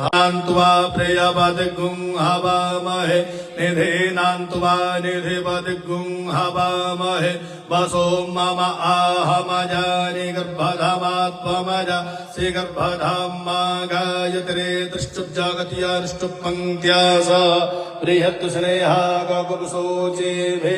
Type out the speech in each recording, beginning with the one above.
त्वा प्रियपदिगुं हवामहे निधीनान्त्वा निधिपदिगुं हवामहे वसो मम आहमजानि गर्भधामात्वमज श्रीगर्भधामा गायत्रे दृष्टुजगत्यानुष्टुपङ्क्त्या स बृहत्स्नेहा गगुसोचेभे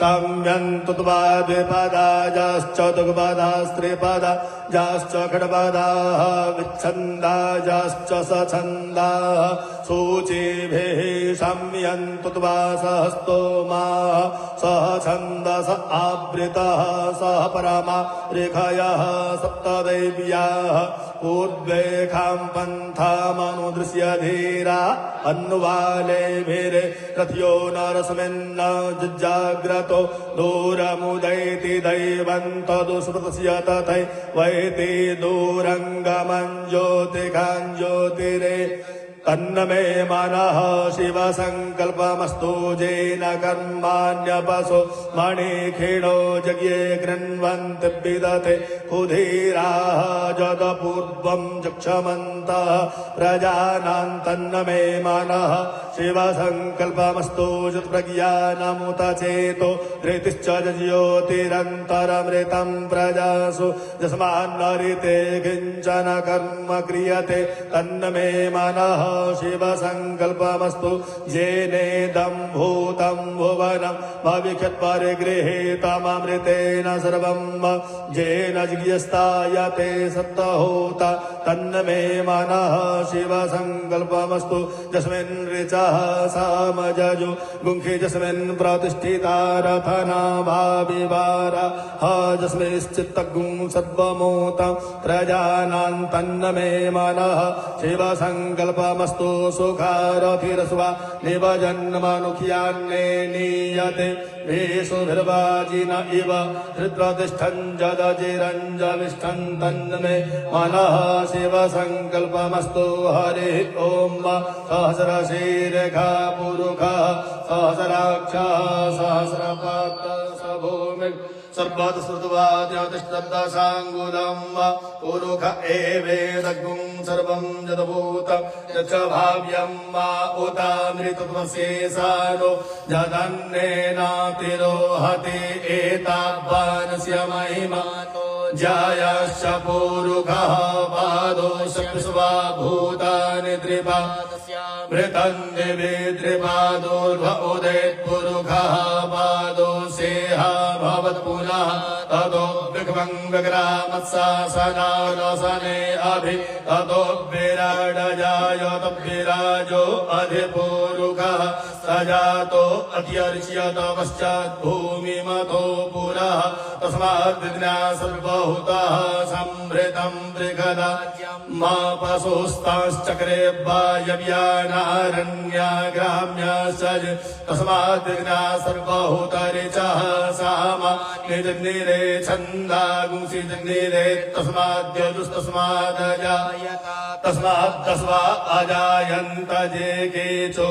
साम्यन्तु त्वा द्विपदाजाश्च दुग्पदास्त्रिपदाजाश्च खड्पदाः विच्छन्दाजाश्च सछन्दाः सूचीभिः शम्यन्तु त्वा सहस्तोमाः सह छन्दस आवृतः सह परमा रेखयः सप्तदैव्याः ऊर्ध्वेखां पन्थामनुदृश्य धीरा अन्वालेभिरे रथ्यो नरस्मिन्न जुज्जाग्रतो दूरमुदैति दैवन्तदुस्मृतस्य तथैवैति दूरङ्गमं ज्योतिकां ज्योतिरे तन्नमे मनः शिवसङ्कल्पमस्तु येन कर्माण्यपसो मणिखिणो यज्ञे गृह्णन्ति विदते कुधीराः जगपूर्वं चक्षमन्तः प्रजानां तन्नमे मनः शिवसङ्कल्पमस्तु यत्प्रज्ञानमुत चेतो धृतिश्च ज्योतिरन्तरमृतं प्रजासु यस्मान्नरिते किञ्चन कर्म क्रियते तन्नमे मनः शिवसङ्कल्पमस्तु येनेदं भूतं भुवनं भविष्यत्परिगृहीतममृतेन सर्वं येन जिज्ञस्तायते सप्तहोता तन्नमे मनः शिवसङ्कल्पमस्तु यस्मिन् ऋचः सामजजो गुंखि यस्मिन् प्रतिष्ठिता रथनाभाविवारः यस्मिंश्चित्तगुं सर्वमूतं प्रजानां तन्नमे मनः शिवसङ्कल्पमस्तु सुखारथिरस्वा निभजन्मनुख्यान्ने नीयते भेषुभिर्वाजिन इव हृद्प्रतिष्ठं जदजिरञ्जलिष्ठं तन्मे मनः शिवसङ्कल्पमस्तु हरिः ॐ सहस्रशीर्घा पुरुषः सहस्राक्षः सहस्रपात् स भूमिः सर्वतस्तुवाद्यतिष्ठद्दशाङ्गुलं पुरुष एवेदगुं सर्वं यद्भूतं यच्च भाव्यं वा उतामृतत्वशेषानो यदन्नेनातिरोहति एतावनस्य महिमा जायश्च पुरुषः पादोषप्स्वा भूतानि त्रिपादस्यामृतं दिवि त्रिपादोर्ध्व उदेत्पुरुषः पादोषेहा भवत् पुनः ततो विग्वं विग्रामत्सासनानसने अभि ततो विराडजायत विराजो अधिपुरुषः सजातो अत्यर्च्यत पश्चात् भूमिमतो पुरः तस्मात् विज्ञासर्वभूतः संभृतं बृहदा मा पशुस्ताश्चक्रे वायव्यानारण्याग्राम्याश्च तस्मात् विज्ञासर्वभूतरिचः सामा निजग्निरे छन्दागुंसि जग्निरे तस्माद्यजुस्तस्मादजायत तस्मात् तस्वा अजायन्त जे केचो